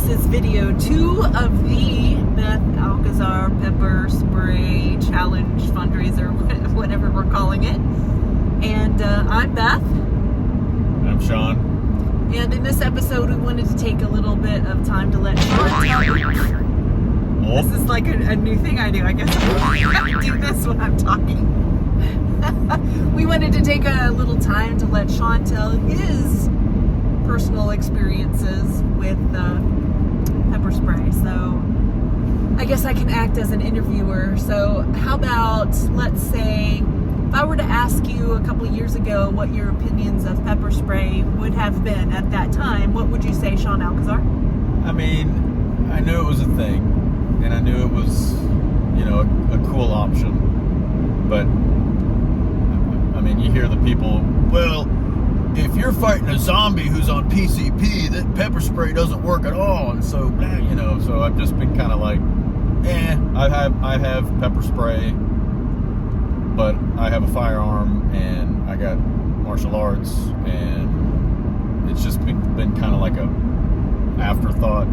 is video 2 of the Beth Alcazar Pepper Spray Challenge fundraiser, whatever we're calling it. And I'm Beth. I'm Sean. And in this episode, we wanted to take a little bit of time to let Sean tell you. Oh. This is like a new thing I do. I guess I do this when I'm talking. We wanted to take a little time to let Sean tell his personal experiences with pepper spray. So I guess I can act as an interviewer. So how about, let's say, if I were to ask you a couple of years ago what your opinions of pepper spray would have been at that time, what would you say, Sean Alcazar? I mean, I knew it was a thing, and I knew it was, a cool option. But, I mean, you hear the people, well, if you're fighting a zombie who's on PCP, that pepper spray doesn't work at all. And so, so I've just been kind of like, I have pepper spray, but I have a firearm and I got martial arts, and it's just been kind of like a afterthought.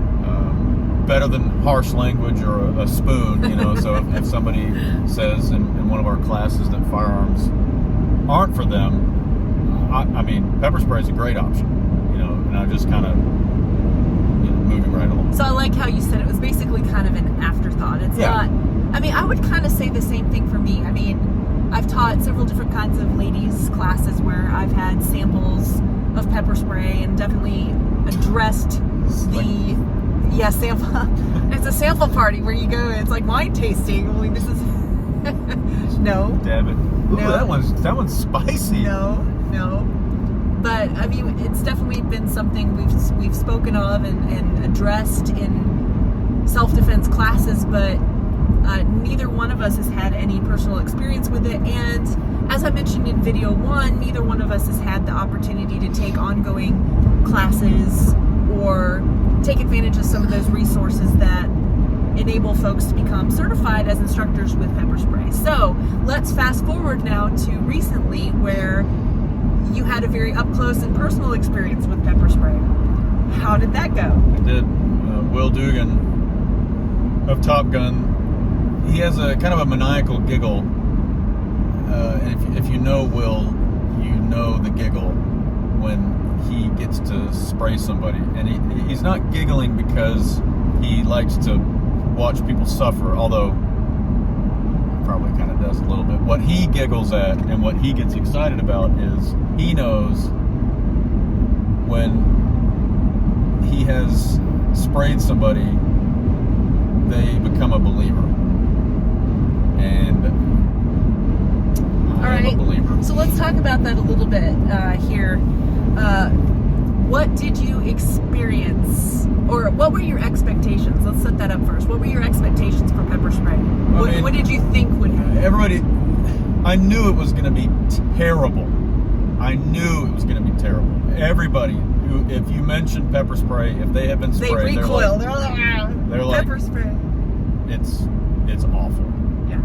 Better than harsh language or a spoon, so if somebody says in one of our classes that firearms aren't for them, I mean, pepper spray is a great option, and I just kind of, moving right along. So I like how you said it was basically kind of an afterthought. It's not, I mean, I would kind of say the same thing for me. I mean, I've taught several different kinds of ladies classes where I've had samples of pepper spray and definitely addressed sample. It's a sample party where you go, it's like wine tasting. Only this is, no. Damn it. Ooh, no. That one's spicy. No. But I mean, it's definitely been something we've spoken of and addressed in self-defense classes, but neither one of us has had any personal experience with it. And as I mentioned in video 1, neither one of us has had the opportunity to take ongoing classes or take advantage of some of those resources that enable folks to become certified as instructors with pepper spray. So let's fast forward now to recently, where you had a very up-close and personal experience with pepper spray. How did that go? I did. Will Dugan of Top Gun, he has a kind of a maniacal giggle. And if you know Will, you know the giggle when he gets to spray somebody. And he's not giggling because he likes to watch people suffer, although probably kind of does a little bit. What he giggles at and what he gets excited about is he knows when he has sprayed somebody, they become a believer. And I'm a believer. So let's talk about that a little bit here. What did you experience, or what were your expectations? Let's set that up first. What were your expectations for pepper spray? What did you think would happen? I knew it was going to be terrible. I knew it was going to be terrible. Everybody who, if you mention pepper spray, if they have been sprayed, they recoil. They're like, pepper spray. It's awful. Yeah.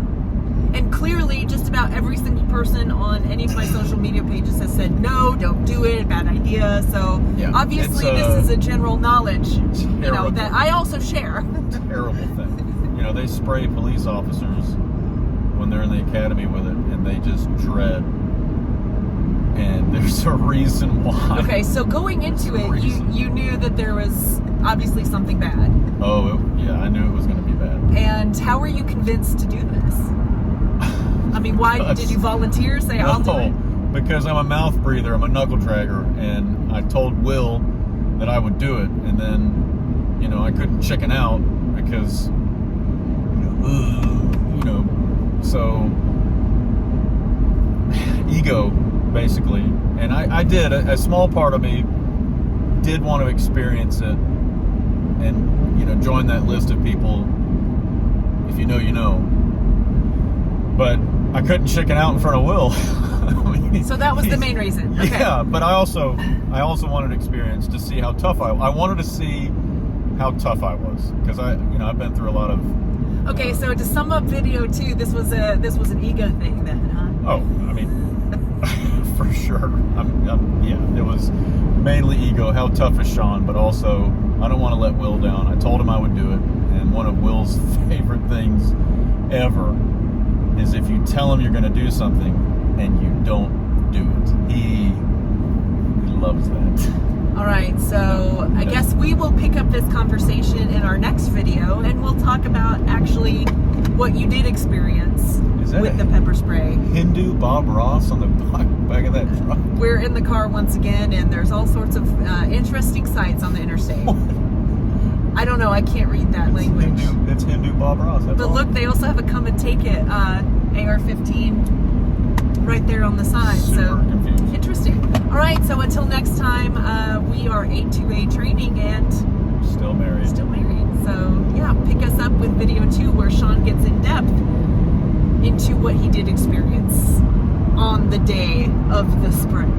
And clearly, just about every single person on any of my social media pages has said, no, don't do it, bad idea. So obviously this is a general knowledge, that I also share. Terrible thing. They spray police officers when they're in the academy with it, and they just dread. And there's a reason why. Okay, so going into it, you knew that there was obviously something bad. Oh, I knew it was going to be bad. And how were you convinced to do this? I mean, why did you volunteer? Say, I'll do it? Because I'm a mouth breather. I'm a knuckle dragger, and I told Will that I would do it, and then, I couldn't chicken out because, so ego, basically. And I did. A small part of me did want to experience it, and join that list of people. If you know, you know. But I couldn't chicken out in front of Will. So that was the main reason. Okay. Yeah, but I also wanted experience to see how tough I wanted to see how tough I was, because I've been through a lot of. Okay, so to sum up video 2, this was an ego thing then, huh? Oh, I mean, for sure. It was mainly ego. How tough is Sean? But also, I don't want to let Will down. I told him I would do it. And one of Will's favorite things ever is if you tell him you're going to do something and you don't do it. He loves that. All right, so I guess we will pick up this conversation in our next video, and we'll talk about actually what you did experience with the pepper spray. Hindu Bob Ross on the back of that truck. We're in the car once again, and there's all sorts of interesting sights on the interstate. I don't know, I can't read that language. It's Hindu Bob Ross. But look, they also have a come and take it AR-15 right there on the side. Super confused. Interesting. All right, so until next time, we are 828 Training and still married. So yeah, pick us up with video 2 where Sean gets in depth into what he did experience on the day of the spring.